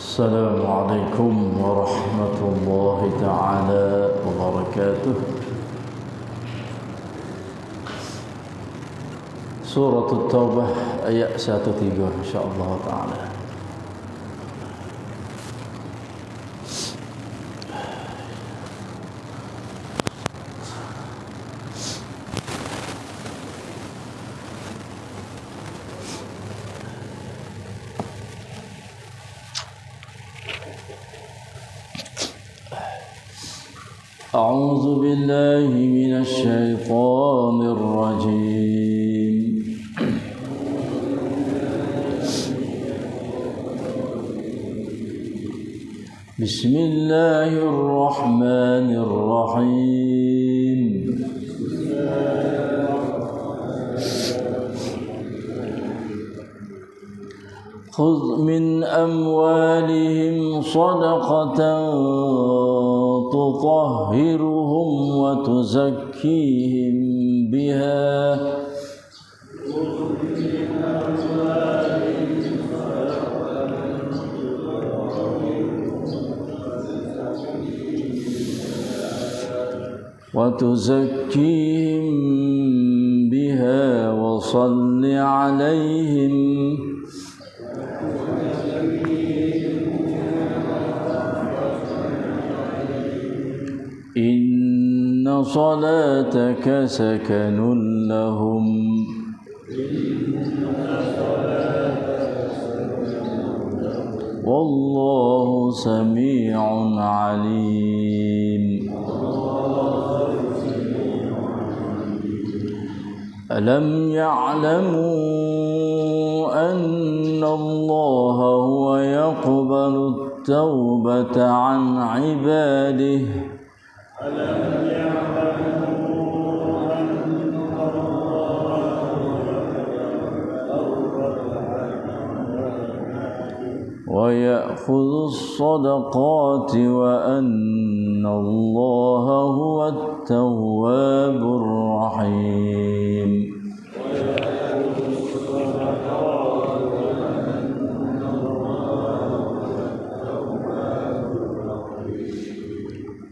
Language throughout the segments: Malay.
السلام عليكم ورحمة الله تعالى وبركاته. Surah At-Taubah ayat 13 insyaallah taala. أعوذ بالله من الشيطان الرجيم. بسم الله الرحمن الرحيم. خذ من أموالهم صدقة تطهرهم وتزكيهم بها وصل عليهم إن صلاتك سكن لهم والله سميع عليم. ألم يعلموا أن الله هو يقبل التوبة عن عباده ويأخذ الصدقات وأن الله هو التواب الرحيم.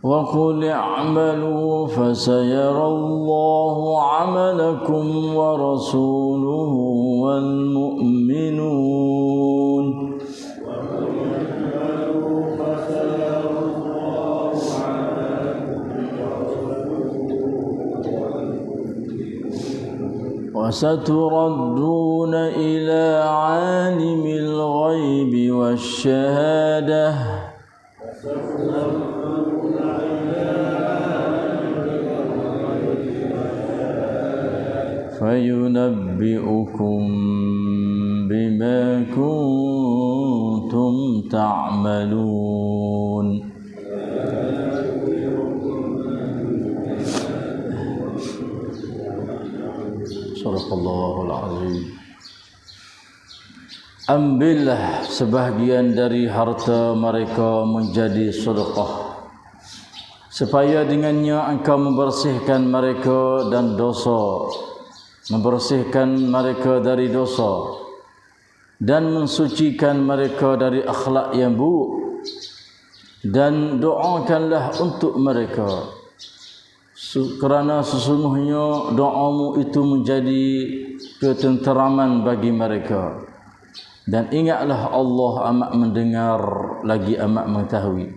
وقل اعملوا فسيرى الله عملكم ورسوله والمؤمنون وستردون إلى عالم الغيب والشهادة فينبئكم بما كنتم تعملون. Sadaqallahul azim. Ambillah sebahagian dari harta mereka menjadi sedekah, supaya dengannya engkau membersihkan mereka dan dosa, membersihkan mereka dari dosa dan mensucikan mereka dari akhlak yang buruk, dan doakanlah untuk mereka kerana sesungguhnya doamu itu menjadi ketenteraman bagi mereka, dan ingatlah Allah amat mendengar lagi amat mengetahui.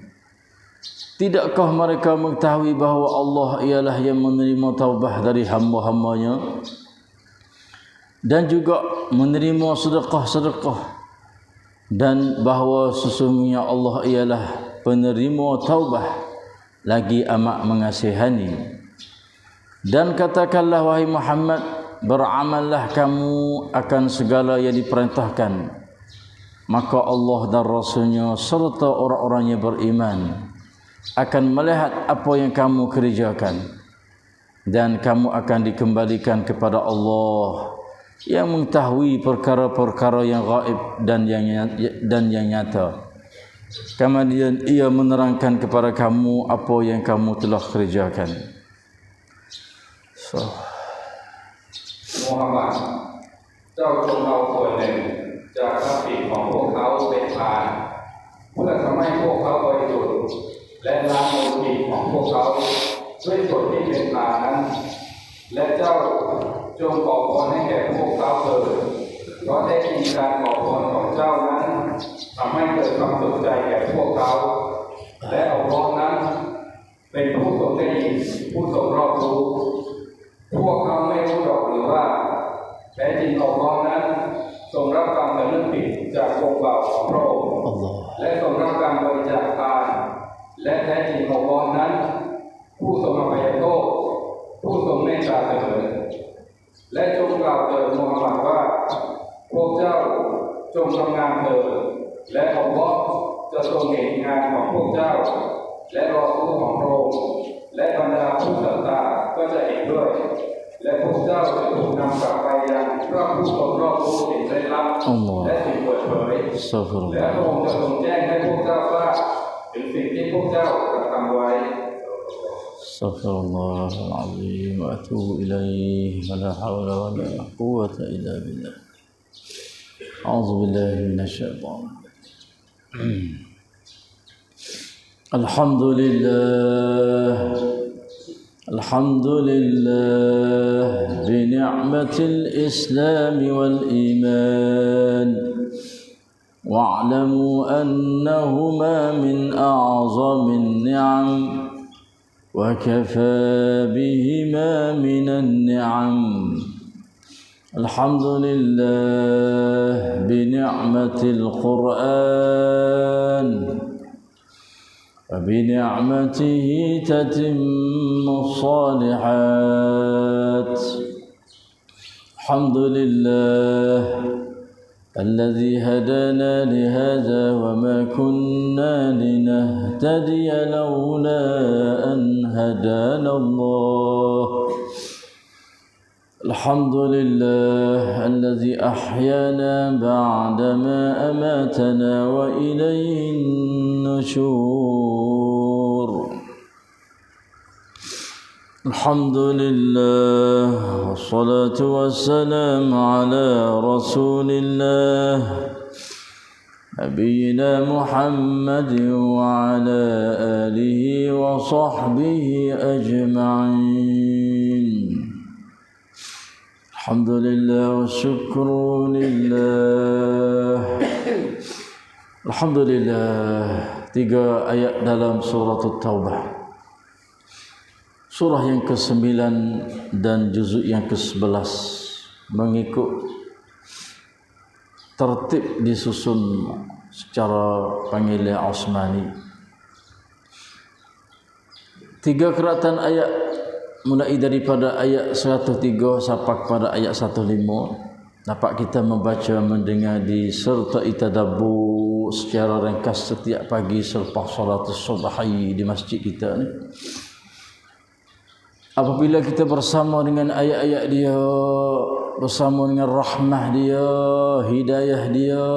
Tidakkah mereka mengetahui bahawa Allah ialah yang menerima taubah dari hamba-hambanya dan juga menerima sedekah-sedekah, dan bahawa sesungguhnya Allah ialah penerima taubah lagi amat mengasihani. Dan katakanlah wahai Muhammad, beramallah kamu akan segala yang diperintahkan, maka Allah dan Rasulnya serta orang-orang yang beriman akan melihat apa yang kamu kerjakan, dan kamu akan dikembalikan kepada Allah yang mengetahui perkara-perkara yang gaib dan yang nyata. Kemudian ia menerangkan kepada kamu apa yang kamu telah kerjakan. Muhammad เจ้าจงเอาส่วนหนึ่งจากทรัพย์สินของพวกเขาเป็นทาน ให้พวกเขาบริสุทธิ์และล้างมลทินของพวกเขาด้วยส่วนที่เป็นทางนั้นและเจ้าจงขอพรให้แก่พวกเขาเถิดเพราะได้ยินการขอพรของเจ้านั้นทำให้เกิดความสนใจแก่พวกเขาและอัลเลาะห์นั้นเป็นผู้ทรงได้ยินผู้ทรงรอบรู้พวกเขาไม่รู้หรอกหรือว่าแท้จริงอัลเลาะห์นั้นทรงรับการดำเนินผิดจากวงบ่าวของพระองค์และทรงรับการบริจาคทานและแท้จริงอัลเลาะห์นั้นผู้ทรงอภัยโทษผู้ทรงเมตตาเสมอและจงกล่าวเถิดมูฮัมหมัดว่าพวกเจ้าจงทำงานเถิดและอัลเลาะห์จะทรงเห็นงานของพวกเจ้าและรอซูลของพระองค์และบรรดาผู้ศรัทธาก็จะเห็นด้วยและพวกเจ้าจะถูกนำกลับไปยังพระผู้ทรงรอบรู้สิ่งลี้ลับและสิ่งเปิดเผยและพระองค์จะทรงแจ้งให้พวกเจ้าทราบถึงสิ่งที่พวกเจ้ากระทำไว้استغفر الله العظيم وأتوب إليه ولا حول ولا قوة إلا بالله أعوذ بالله من الشيطان الحمد لله بنعمة الإسلام والإيمان واعلموا أنهما من أعظم النعم وكفى بهما من النعم الحمد لله بنعمة القرآن وبنعمته تتم الصالحات الحمد لله الذي هدانا لهذا وما كنا لنهتدي لولا أن هدانا الله الحمد لله الذي أحيانا بعدما أماتنا وإليه النشور الحمد لله والصلاة والسلام على رسول الله نبينا محمد وعلى آله وصحبه أجمعين الحمد لله والشكر لله الحمد لله 3 ayat dalam surah At-Taubah, surah yang ke-9 dan juzuk yang ke-11 mengikut tertib disusun secara panggilan Osmani. 3 keratan ayat mulai daripada ayat 103 sampai kepada ayat 105 dapat kita membaca, mendengar disertai tadabbur secara ringkas setiap pagi selepas solat subuh di masjid kita ni. Apabila kita bersama dengan ayat-ayat dia, bersama dengan rahmah dia, hidayah dia,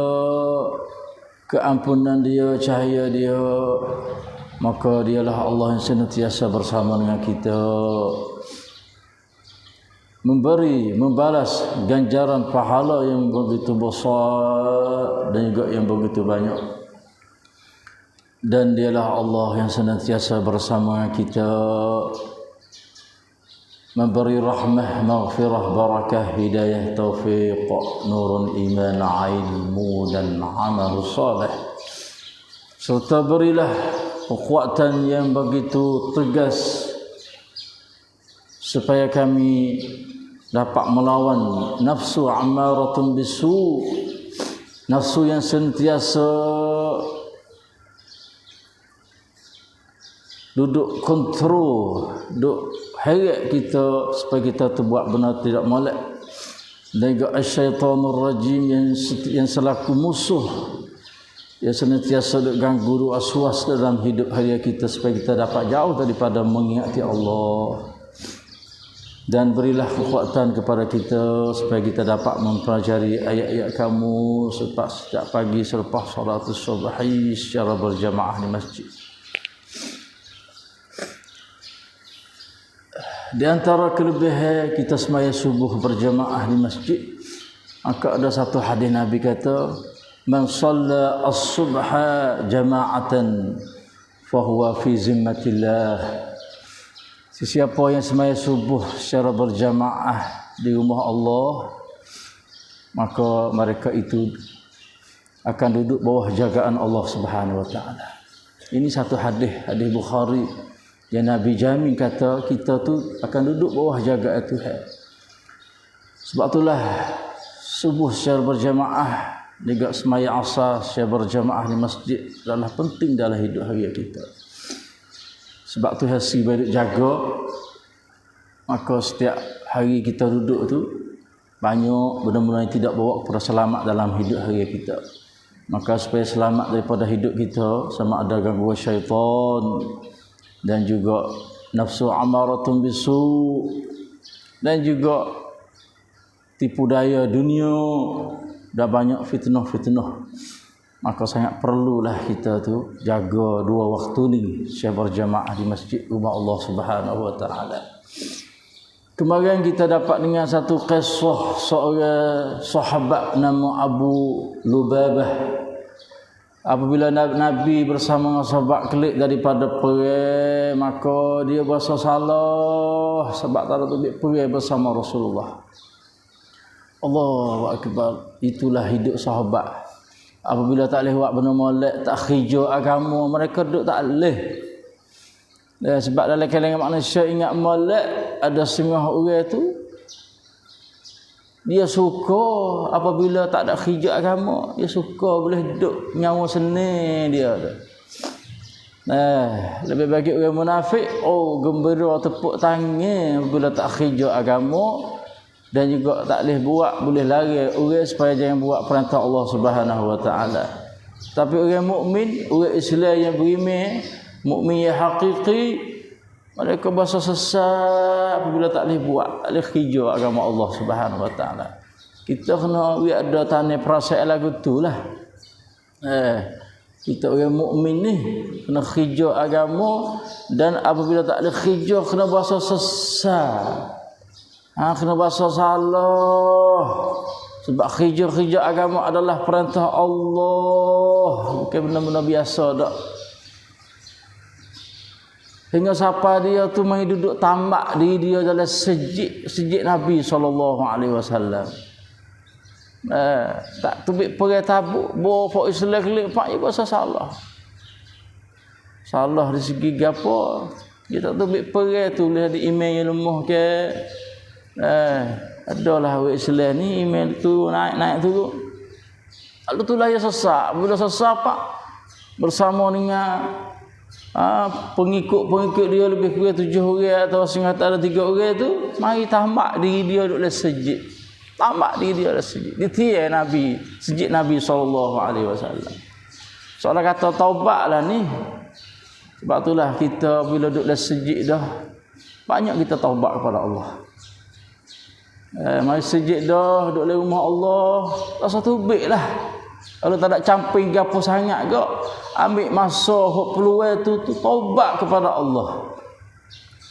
keampunan dia, cahaya dia, maka dialah Allah yang senantiasa bersama dengan kita, memberi, membalas ganjaran pahala yang begitu besar dan juga yang begitu banyak. Dan dialah Allah yang senantiasa bersama kita, memberi rahmah, maghfirah, barakah, hidayah, taufiq, nurun iman, ilmu dan amal salih. Serta berilah kekuatan yang begitu tegas supaya kami dapat melawan nafsu ammaratun bisu, nafsu yang sentiasa duduk kontrol, duduk heret kita supaya kita terbuat benar tidak molek. Dan juga syaitanur rajim yang selaku musuh yang senantiasa duduk ganggu, duduk aswas dalam hidup harian kita supaya kita dapat jauh daripada mengingati Allah. Dan berilah kekuatan kepada kita supaya kita dapat mempelajari ayat-ayat kamu setiap pagi selepas solat subuh secara berjamaah di masjid. Di antara kelebihan kita semaya subuh berjamaah di masjid, maka ada satu hadis Nabi kata, man shalla as-subha jama'atan fahuwa fi zimmatillah. Sesiapa yang sembahyang subuh secara berjamaah di rumah Allah, maka mereka itu akan duduk bawah jagaan Allah Subhanahu wa taala. Ini satu hadis Bukhari yang Nabi jamin kata kita tu akan duduk bawah jagaan Tuhan. Sebab itulah subuh secara berjamaah juga sembahyang asar secara berjamaah di masjid adalah penting dalam hidup harian kita. Sebab tu hasi baik jaga, maka setiap hari kita duduk tu banyak benda-benda yang tidak bawa kepada selamat dalam hidup harian kita. Maka supaya selamat daripada hidup kita, sama ada gangguan syaitan dan juga nafsu amaratun bisu dan juga tipu daya dunia dan banyak fitnah-fitnah, maka sangat perlulah kita tu jaga dua waktu ni secara berjamaah di masjid rumah Allah Subhanahu wa taala. Kemarin kita dapat dengar satu kisah seorang sahabat nama Abu Lubabah. Apabila Nabi bersama sahabat kelik daripada perang, maka dia berasa salah sebab tak ada tubik perang bersama Rasulullah. Allahu akbar. Itulah hidup sahabat. Apabila tak boleh buat benda molek, tak khijau agama, mereka duduk tak boleh. Sebab dalam kalangan manusia ingat molek, ada setengah orang tu dia suka apabila tak ada khijau agama, dia suka boleh duduk nyawa seni dia tu. Lebih bagi orang munafik, gembira tepuk tangan apabila tak khijau agama, dan juga tak boleh buat, boleh lari orang supaya jangan buat perintah Allah Subhanahu wa taala. Tapi orang mukmin, orang Islam yang beriman, mukmin yang hakiki, mereka berasa sesat apabila tak boleh buat, tak boleh hijau agama Allah Subhanahu wa taala. Kita kena ada tanda perasaan lagu itulah. Kita orang mukmin ni kena hijau agama, dan apabila tak boleh hijau kena berasa sesat. Kena bahasa salah. Sebab hijau-hijau agama adalah perintah Allah, bukan benda-benda biasa tak. Hingga siapa dia tu mai duduk tambak diri dia dalam sejid Nabi SAW. Tak tubik perang Tabuk, bawa pak Islam kelik pak dia bahasa salah. Salah di segi gapo? Dia tak tubik perang tu boleh ada email yang lemah ke. Adalah orang Islam ni email tu naik tu. Lalu tu lah dia sesak. Bila sesak pak bersama dengan pengikut dia lebih kurang 7 orang atau sehingga tak ada 3 orang tu, mari tambak diri dia duduk dalam sejid. Tambak diri dia dalam sejid. Dia Nabi, sejid Nabi SAW. Soalnya kata taubat lah ni. Sebab itulah kita bila duduk dalam sejid dah, banyak kita taubat kepada Allah. Mari sejid dah, duduk dalam rumah Allah, rasa tubik lah. Kalau tak ada camping gapo sangat ke, ambil masa hok peluang tu taubat kepada Allah.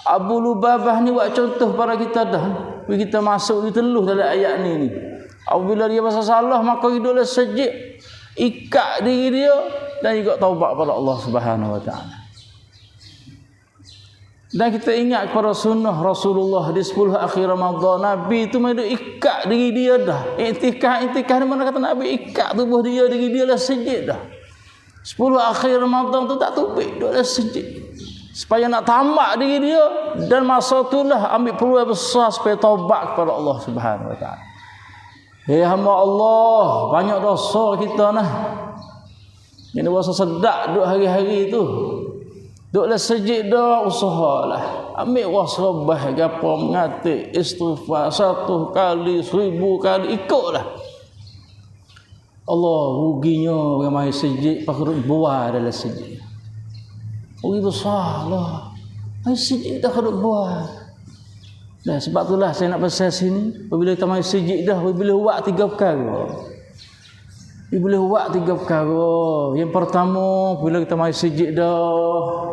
Abu Lubabah ni buat contoh pada kita dah. Kita masuk di teluh dalam ayat ni. Apabila dia bahasa salah, maka duduk dalam sejid, ikat diri dia dan juga taubat kepada Allah Subhanahu wa taala. Dan kita ingat kepada sunnah Rasulullah di 10 akhir Ramadan, Nabi itu mahu ikat diri dia dah. Iktikaf di mana kata Nabi ikat tubuh dia, diri dia lah sejid dah. 10 akhir Ramadan tu tak tubik, duduk lah sejid. Supaya nak tamak diri dia, dan masa itulah ambil peluang besar supaya taubat kepada Allah Subhanahu wa taala. Hamba Allah, banyak dosa kita nah. Ini rasa sedap duduk hari-hari tu. Duduklah sejid dah, usahalah. Ambil wasrabah, gapa mengatik, istighfar 1 kali, 1000 kali, ikutlah. Allah ruginya orang mai sejid, pakai buah dalam sejid. Rugi besar lah. Mai sejid dah kaduk buah. Dah sebab itulah saya nak pesan sini, apabila kita mai sejid dah, apabila buat 3 perkara. Boleh buat 3 perkara. Yang pertama, bila kita mai sejid dah,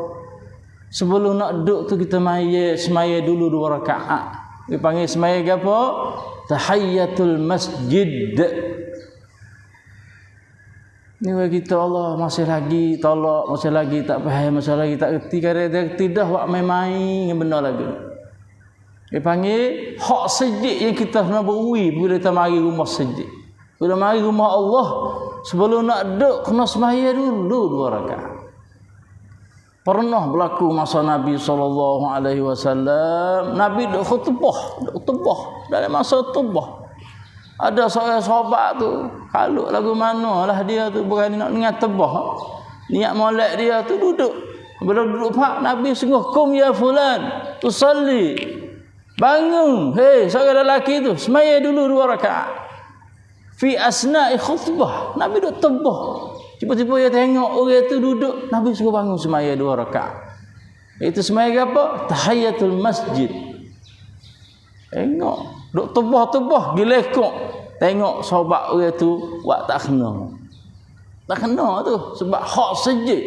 sebelum nak duduk tu kita semaya dulu 2 rakaat. Dia panggil semaya apa? Tahiyatul masjid. Ni kita Allah masih lagi tolak, masih lagi tak faham, masih lagi tak kerti, kadang tidak wak main-main yang benar lagi. Dia panggil hak sejid yang kita kena beri bila kita mari rumah sejid. Bila mari rumah Allah, sebelum nak duduk kena sembahyang dulu 2 rakaat. Pernah berlaku masa Nabi SAW, Nabi duduk khutbah dalam masa khutbah. Ada seorang sahabat tu, kalau lagu mana lah dia tu berani nak dengar tebah. Niat molek dia tu duduk. Bila duduk pak, Nabi sungguh, "Kum ya fulan, tusalli." Bangun, hei seorang lelaki tu, semaya dulu 2 rakaat. Fi asna'i khutbah, Nabi duduk tebah. Tiba-tiba dia tengok orang tu duduk, Nabi suruh bangun semaya 2 rakaat. Itu semaya apa? Tahiyatul masjid. Tengok, duk tebah-tebah, gilekok. Tengok sahabat orang tu buat tak kena. Tak kena tu sebab hak sejid.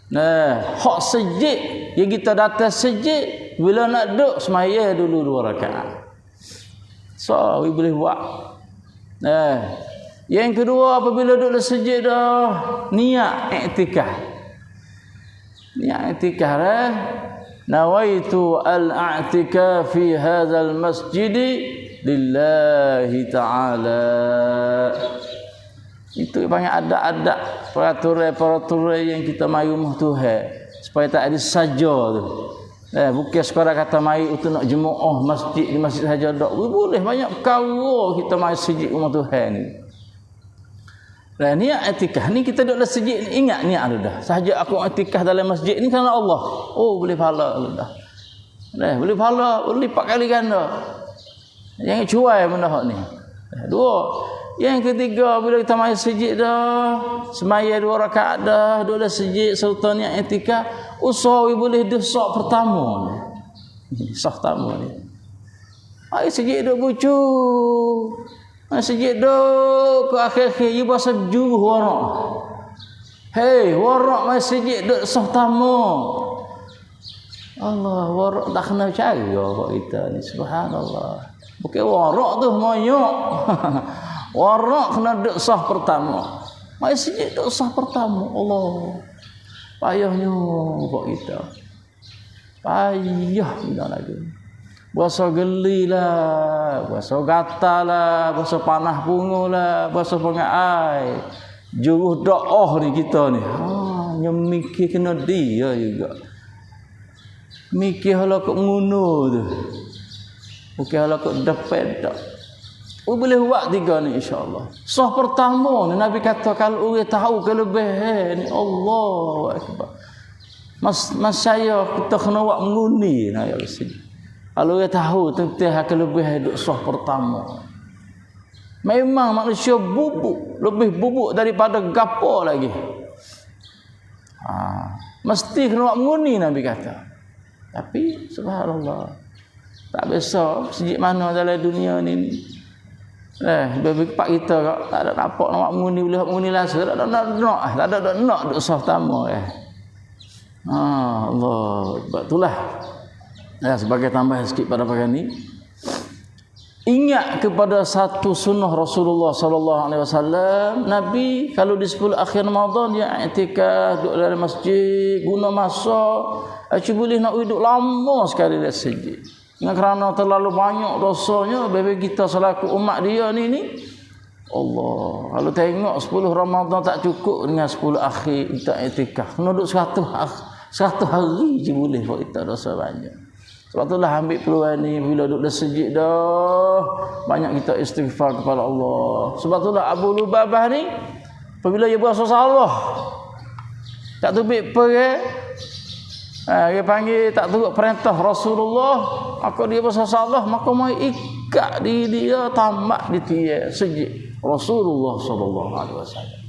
Nah, hak sejid yang kita datang sejid bila nak duduk semaya dulu 2 rakaat. So, we boleh buat. Nah, yang kedua apabila duduk sejid dah niat i'tikaf. Niat i'tikaf nawaitu al-i'tikaf fi hadzal masjid lillahi ta'ala. Itu panggil adab-adab, peraturan-peraturan yang kita mari rumah Tuhan supaya tak ada saja tu. Bukan sekadar kata mari untuk nak jemaah masjid di masjid saja dak. Boleh banyak perkara kita mari sejid rumah Tuhan ni. Dan niat i'tikaf ni kita duduk dalam sejid ni, ingat niat lu dah. Sahaja aku i'tikaf dalam masjid ni kerana Allah. Oh, boleh pahala lu dah. Boleh pahala, boleh 4 kali ganda. Jangan cuai benda hak ni. 2. Yang ketiga, bila kita mari sejid dah, semaya 2 rakaat dah, duduk dalam sejid serta niat i'tikaf, usaha boleh dosa pertama ni. Sah pertama ni. Mari sejid duk bucu. Masjid duk ke akhir-akhir you bahasa juruh warak. Hei, warak masjid duk sah tamu. Allah, warak tak kena cara kok kita ni, subhanallah. Bukan warak tu moyok. Warak kena duk sah pertama. Masjid duk sah pertama. Allah. Payahnya kok kita. Payah kita lagi. Bahasa geli lah, bahasa gatal lah, bahasa panah pungu lah, bahasa pengai. Juruh doa ni kita ni. Mikir kena dia juga. Mikir hala kok ngunu tu. Bukan hala kok dapat tak. Boleh buat 3 ni insya-Allah. Sah pertama ni Nabi kata kalau orang tahu kelebihan ni Allahu akbar. Mas saya kita kena buat mengundi nah ya sini. Kalau dia tahu tentang kelebihan hidup sah pertama. Memang manusia bubuk, lebih bubuk daripada gapo lagi. Mesti kena buat mengundi Nabi kata. Tapi subhanallah, tak biasa sejak mana dalam dunia ni. Bagi pak kita kak tak ada nampak nak mengundi, boleh mengundi langsung, tak ada nak duk sah pertama Allah, itulah. Sebagai tambahan sikit pada pagi ni, ingat kepada satu sunnah Rasulullah sallallahu alaihi wasallam. Nabi kalau di 10 akhir Ramadan dia i'tikaf duduk dalam masjid, guna masa boleh nak duduk lama sekali di masjid. Kerana terlalu banyak dosanya bagi kita selaku umat dia ni. Allah, kalau tengok 10 Ramadan tak cukup dengan 10 akhir kita i'tikaf. Kena duduk 100 hari je boleh buat kita dosa banyak. Sebab itulah ambil peluang ni bila duduk sejid dah banyak kita istighfar kepada Allah. Sebab itulah Abu Lubabah ni apabila dia berasa salah tak tubik pergi dia panggil tak turut perintah Rasulullah, maka dia berasa salah, maka mai ikat diri dia tamak di tiang sejid Rasulullah sallallahu alaihi wasallam.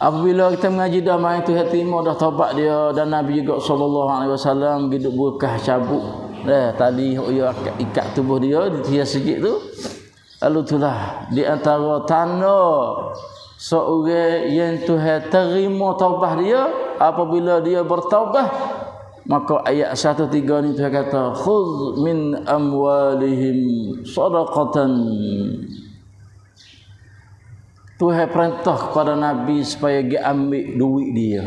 Apabila kita mengaji damai tu hatimah dah taubat dia dan Nabi juga sallallahu alaihi wasallam hidup berkah cabut tali dia ikat tubuh dia di tiang sejid tu. Lalu itulah di antara tanda seorang yang Tuhan terima taubat dia apabila dia bertaubat, maka ayat 1:3 ni Tuhan kata khudh min amwalihim sadaqatan Tuhan perintah kepada Nabi supaya dia ambil duit dia.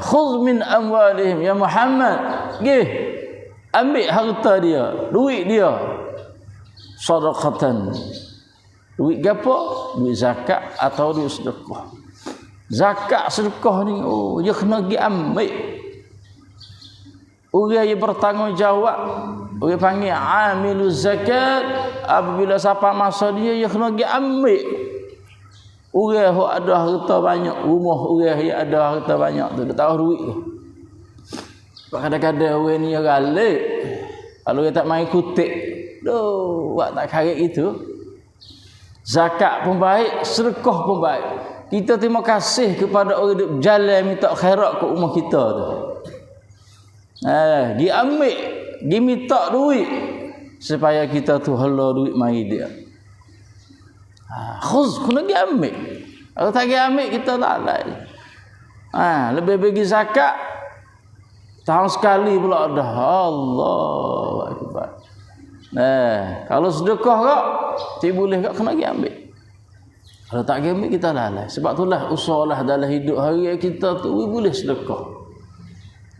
Khudh min amwalihim ya Muhammad, ambil harta dia, duit dia, sadaqatan. Duit apa? Duit zakat atau duit sedekah. Zakat sedekah ni dia kena pergi ambil. Orang yang bertanggungjawab, orang panggil amiluz zakat, apabila sampai masa dia kena pergi ambil. Orang yang ada harta banyak, rumah orang yang ada harta banyak tu dia tahu duit tu. Kadang-kadang orang ni galak. Kalau dia tak main kutik, buat tak karek itu. Zakat pun baik, sedekah pun baik. Kita terima kasih kepada orang yang berjalan minta khairat ke rumah kita tu. Dia ambil, dia minta duit supaya kita tu hala duit mari dia. Khuz kena dia ambil. Kalau tak dia ambil kita tak lain. Lebih bagi zakat tahun sekali pula dah. Allahu akbar. Kalau sedekah kak, tak boleh kak kena dia ambil. Kalau tak dia ambil kita lalai. Sebab itulah usahalah dalam hidup hari kita tu boleh sedekah.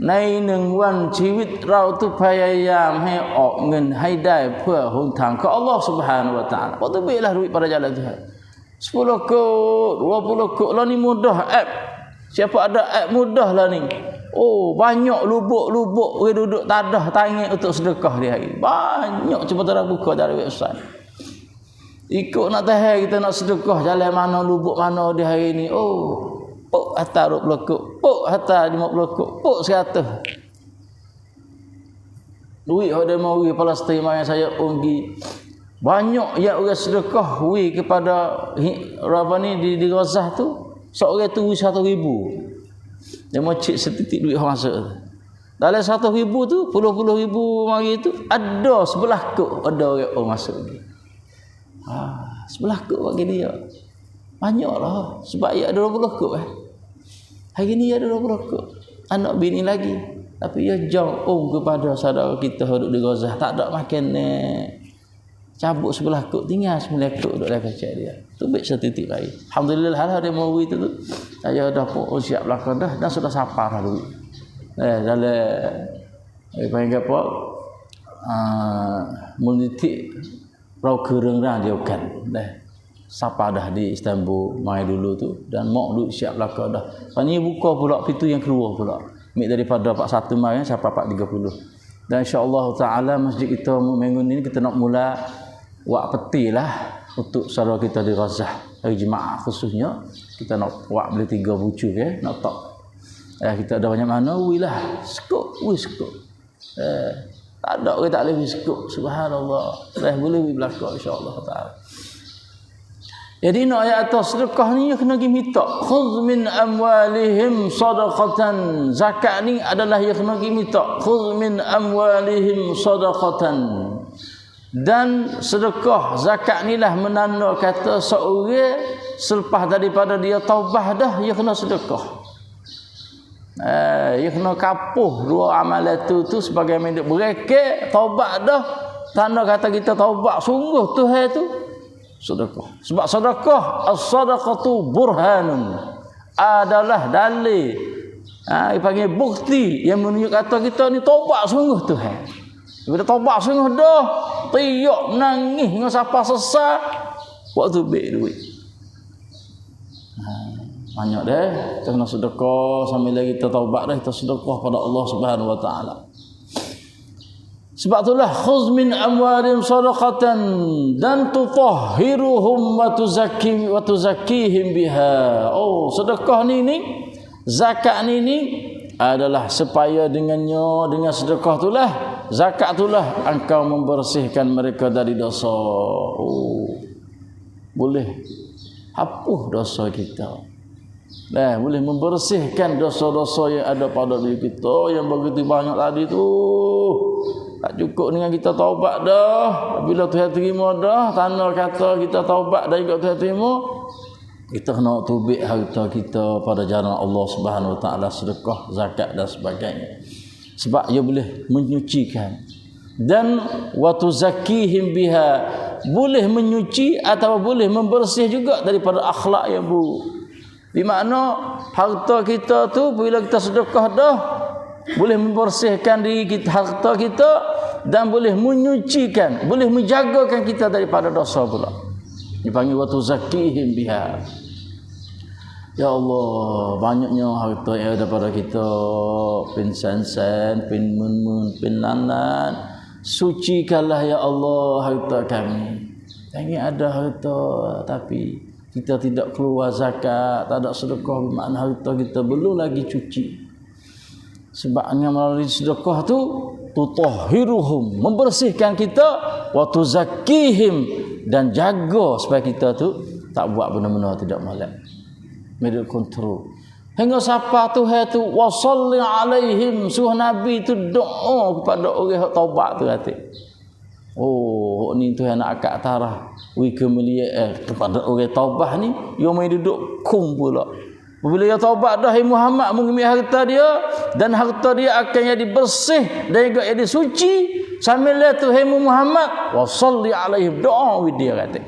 ใน1 วันชีวิตเราต้องพยายามให้ออกเงินให้ได้เพื่อหนทางของอัลลอฮ์ Subhanahu wa taala. Betul-betul duit pada jalan Tuhan. 10 kod, 20 kod lah ni mudah app. Siapa ada app mudah lah ni. Oh, banyak lubuk-lubuk orang duduk tadah tangis untuk sedekah dia hari. Banyak cuba tak buka dari website. Ikut nak tahan kita nak sedekah jalan mana lubuk mana di hari ni. Oh, pok hatta 20 kod, pok hatta 50 kod, pok 100. Duit ada mau pergi Palestin yang saya pergi. Banyak yang orang sedekah kepada apa ni di Gaza tu. Seorang tu 1,000. Dia mau cek setitik duit masuk. Dalam 1,000 tu, puluh ribu mari tu ada 11 kod ada orang masuk lagi. 11 kod bagi dia. Banyaklah sebab ia ada 20 kod Hari ni ada 20 kod. Anak bini lagi. Tapi ia jauh kepada saudara kita duduk di Gaza. Tak ada makan cabut 11 kod. Tinggal 9 kod duduk dalam kacau dia. Tu baik setitik lagi. Alhamdulillah hal dia mau itu tu. Saya dah pun siap belakang dah. Dan sudah sapar dah duit. Dalam panggil apa? Mulnitik rau kereng dah dia bukan. Sapa dah di Istanbul mai dulu tu dan mak duk siap belakang dah. Lepas ni buka pula pintu yang kedua pula. Mik daripada 41 mai sampai 4.30. Dan insya-Allah taala masjid kita minggu ni kita nak mula buat peti lah untuk saudara kita di Gaza. Hari Jumaat khususnya kita nak buat beli 3 bucu nak tak. Kita ada banyak mana wilah skop. Tak ada orang tak boleh skop. Subhanallah. Boleh belakang insya-Allah taala. Jadi nak ayat atas sedekah ni kena pergi minta. Khudh min amwalihim sadaqatan. Zakat ni adalah yang kena pergi minta. Khudh min amwalihim sadaqatan. Dan sedekah zakat ni lah menanda kata seorang selepas daripada dia taubah dah dia kena sedekah. Dia kena kapuh dua amalan tu sebagai minyak berekek taubat dah. Tanda kata kita taubat sungguh Tuhan tu sedekah. Sebab sedekah as-sadaqatu burhanun adalah dalil. Dipanggil bukti yang menunjuk kata kita ni taubat sungguh Tuhan. Bila taubat sungguh dah, tiap menangis dengan siapa sesat, waktu baik duit. Banyak dah, kita kena sedekah sambil lagi kita taubat dah, kita sedekah pada Allah Subhanahu wa taala. Sebab itulah khudh min amwalihim sadaqatan dan tutahhiruhum wa tuzakkihim biha. Oh, sedekah ni zakat ni adalah supaya dengannya dengan sedekah itulah zakat itulah engkau membersihkan mereka dari dosa. Oh, boleh hapus dosa kita. Boleh membersihkan dosa-dosa yang ada pada diri kita yang begitu banyak tadi tu. Tak cukup dengan kita taubat dah. Bila Tuhan terima dah, tanda kata kita taubat dan juga Tuhan terima, kita kena tubik harta kita pada jalan Allah Subhanahu wa taala, sedekah, zakat dan sebagainya. Sebab ia boleh menyucikan. Dan wa tuzakkihim biha, boleh menyuci atau boleh membersih juga daripada akhlak yang buruk. Di mana harta kita tu bila kita sedekah dah boleh membersihkan diri kita, harta kita, dan boleh menyucikan, boleh menjagakan kita daripada dosa pula. Dipanggil wa tuzakkihim biha. Ya Allah, banyaknya harta yang ada pada kita, pin sen-sen, pin mun-mun, pin lan-lan. Sucikanlah ya Allah harta kami. Ini ada harta tapi kita tidak keluar zakat, tak ada sedekah, bermakna harta kita belum lagi cuci. Sebabnya melalui sedekah tu tutahhiruhum, membersihkan kita, wa tuzakkihim, dan jaga supaya kita tu tak buat benda-benda tidak molek. Middle control. Hingga siapa Tuhan tu wasalli alaihim, suruh Nabi tu doa kepada orang yang taubat tu kata. Oh, ni Tuhan nak akak tarah. Wi kemuliaan kepada orang taubat ni, dia mai duduk kum pula. Bila dia taubat dah, Muhammad mengambil harta dia, dan harta dia akan jadi bersih dan juga jadi suci. Sambil tu Muhammad wasalli alaihim, doa with dia kata.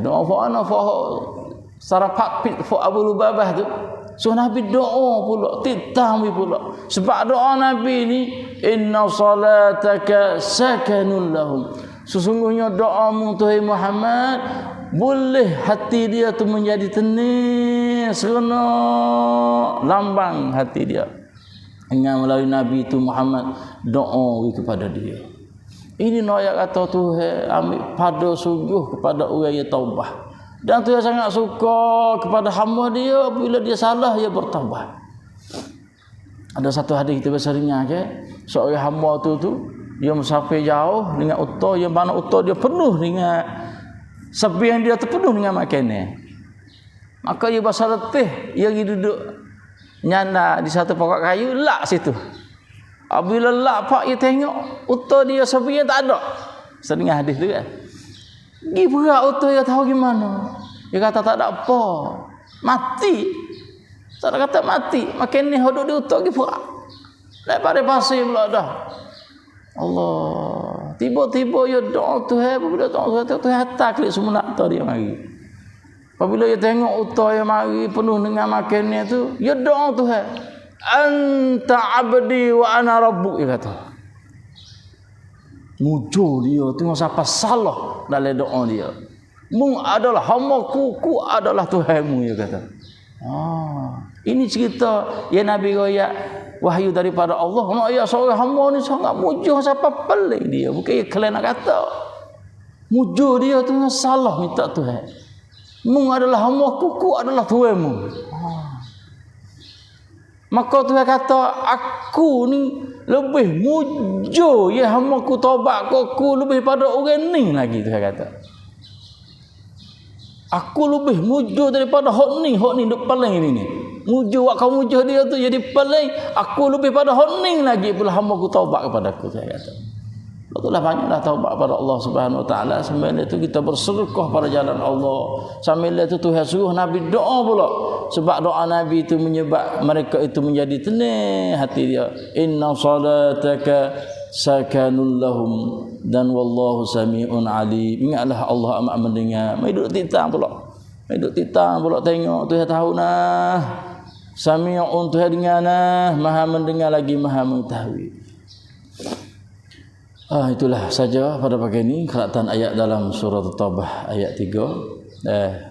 Doa for ana for sarapat pit for Abu Lubabah tu. So Nabi doa pula, titami pula. Sebab doa Nabi ni, inna salataka sakanun lahum. Sesungguhnya doamu Tuhan Muhammad boleh hati dia tu menjadi tenang, seronok, lambang hati dia. Dengan melalui Nabi itu Muhammad doa kepada dia. Ini ayat kata Tuhan ambil pada sungguh kepada orang yang taubah. Dan Tuhan sangat suka kepada hamba dia bila dia salah dia bertaubat. Ada satu hadis kita biasa dengar ke, seorang hamba tu dia musafir jauh dengan unta, yang mana unta dia penuh dengan sebiang dia terpenuh dengan makanan. Maka dia berasa letih, dia pergi duduk nyanda di satu pokok kayu, lak situ. Apabila lak pak dia tengok unta dia sebiang tak ada. Sedengah hadis tu kan. Pergi berat unta dia tahu gimana. Dia kata tak ada apa. Mati. Tak ada kata mati. Makin ni hodok di unta pergi berat. Daripada pasir pula dah. Allah. Tiba-tiba dia doa Tuhan. Apabila doa Tuhan hantar klik semua nak dia mari. Apabila dia tengok unta yang mari penuh dengan makannya tu, dia doa Tuhan. Anta abdi wa ana rabbuk, dia kata. Mujur dia tengok siapa salah dalam doa dia. Mu adalah hamba-Ku, ku adalah Tuhanmu, dia kata. Ini cerita yang Nabi royak wahyu daripada Allah. Nak ya seorang hamba ni sangat mujur, siapa pelik dia. Bukan dia kalian nak kata. Mujur dia tu salah minta Tuhan. Mu adalah hamba-Ku, ku adalah Tuhanmu. Maka Tuhan kata, aku ni lebih mujur ya hamba-Ku taubat aku lebih pada orang ni lagi. Tuhan kata, aku lebih mujur daripada hak ni duk paling ini ni. Mujur kau mujur dia tu jadi paling, aku lebih pada hak ni lagi pula hamba-Ku taubat kepada aku. Tuhan kata, betullah banyaklah taubat pada Allah Subhanahu Wa Taala. Sambil itu kita bersedekah pada jalan Allah. Sambil itu Tuhan suruh Nabi doa pula. Sebab doa Nabi itu menyebab mereka itu menjadi tenang hati dia. Inna salataka sakanul lahum, dan wallahu sami'un alim. Ingatlah Allah amat mendengar. Mai duduk titang pula. Tengok Tuhan tahu nah. Sami'un, Tuhan dengar nah. Maha mendengar lagi maha mengetahui. Itulah saja pada pagi ini kelaktan ayat dalam surah At-Taubah ayat 3.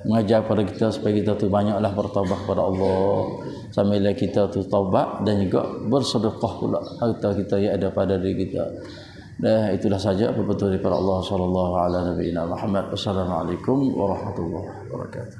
Mengajar kepada kita supaya kita tu banyaklah bertaubat kepada Allah, sambil kita tu taubat dan juga bersedekah pula harta kita yang ada pada diri kita. Itulah saja betul daripada Allah sallallahu alaihi Muhammad. Wassalamualaikum warahmatullahi wabarakatuh.